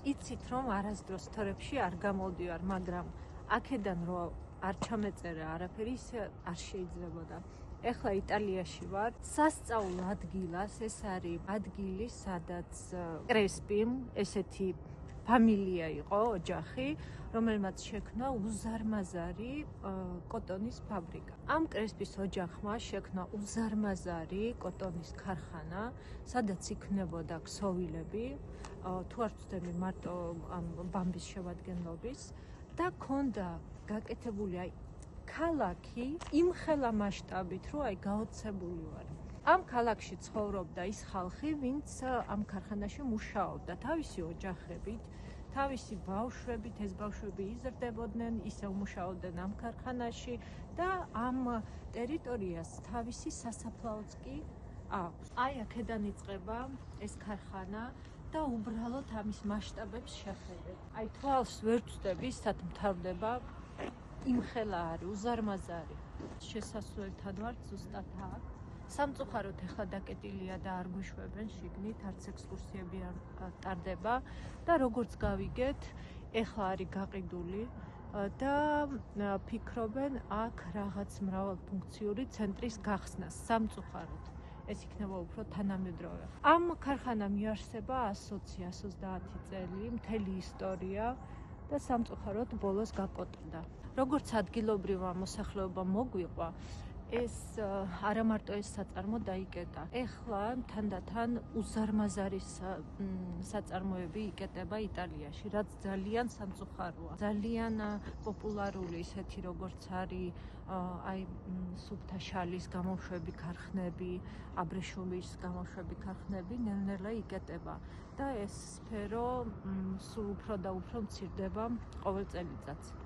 იცით რომ არასდროს თორებში არ გამოვდივარ, მაგრამ აქედან რომ არ ჩამეწერა არაფერი, ისე არ შეიძლებოდა. ეხლა იტალიაში ვარ, სასწავლო ადგილას, ეს არის ადგილი, სადაც კრესპიმ ესეთი ფამილია იყო, ოჯახი, რომელმაც შექმნა უზარმაზარი კოტონის ფაბრიკა. ამ კრესპის ოჯახმა შექმნა უზარმაზარი კოტონის ქარხანა, სადაც იქნებოდა ქსოვილები, თუ არ ვცდები მარტო ბამბის შემადგენლობის და ქონდა გაკეთებული ქალაქი იმხელა მასშტაბით, რომ გაოცებული ვარ. ამ ქალაქში ცხოვრობდა ის ხალხი, ვინც ამ ქარხანაში მუშაობდა, თავისი ოჯახებით, თავისი ბავშვებით, ეს ბავშვები იზრდებოდნენ, ისევ მუშაობდნენ ამ ქარხანაში და ამ ტერიტორიას თავისი სასაფლაოც კი აქვს. აი აქედან იწყება ეს ქარხანა და უბრალოდ ამის მასშტაბებს შეხედეთ. აი თვალს ვერ ვწდები, სად მთავრდება, იმხელა არის, უზარმაზარი. შესასვლელთან ვარ ზუსტად აქ. სამწუხაროდ ახლა დაკეტილია და არ გვიშვებენ შიგნით, არც ექსკურსიები არ ტარდება და როგორც გავიგეთ, ახლა არის გაყიდული და ფიქრობენ აქ რაღაც მრავალფუნქციური ცენტრის გახსნას. სამწუხაროდ ეს იქნება უფრო თანამედროვე. ამ ქარხანამ იარსება 120 წელი, მთელი ისტორია და სამწუხაროდ ბოლოს გაკოტრდა. როგორც ადგილობრივმა მოსახლეობამ მოგვიყვა, ეს არა მარტო ეს საწარმო დაიკეტა. ეხლა თანდათან უზარმაზარი საწარმოები იკეტება იტალიაში, რაც ძალიან სამწუხაროა. ძალიან პოპულარული ისეთი როგორც არის აი სუფთა შალის გამოშვები ქარხნები, აბრეშუმის გამოშვები ქარხნები ნელ-ნელა იკეტება და ეს სფერო სულ უფრო და უფრო მცირდება ყოველ წელიწადს.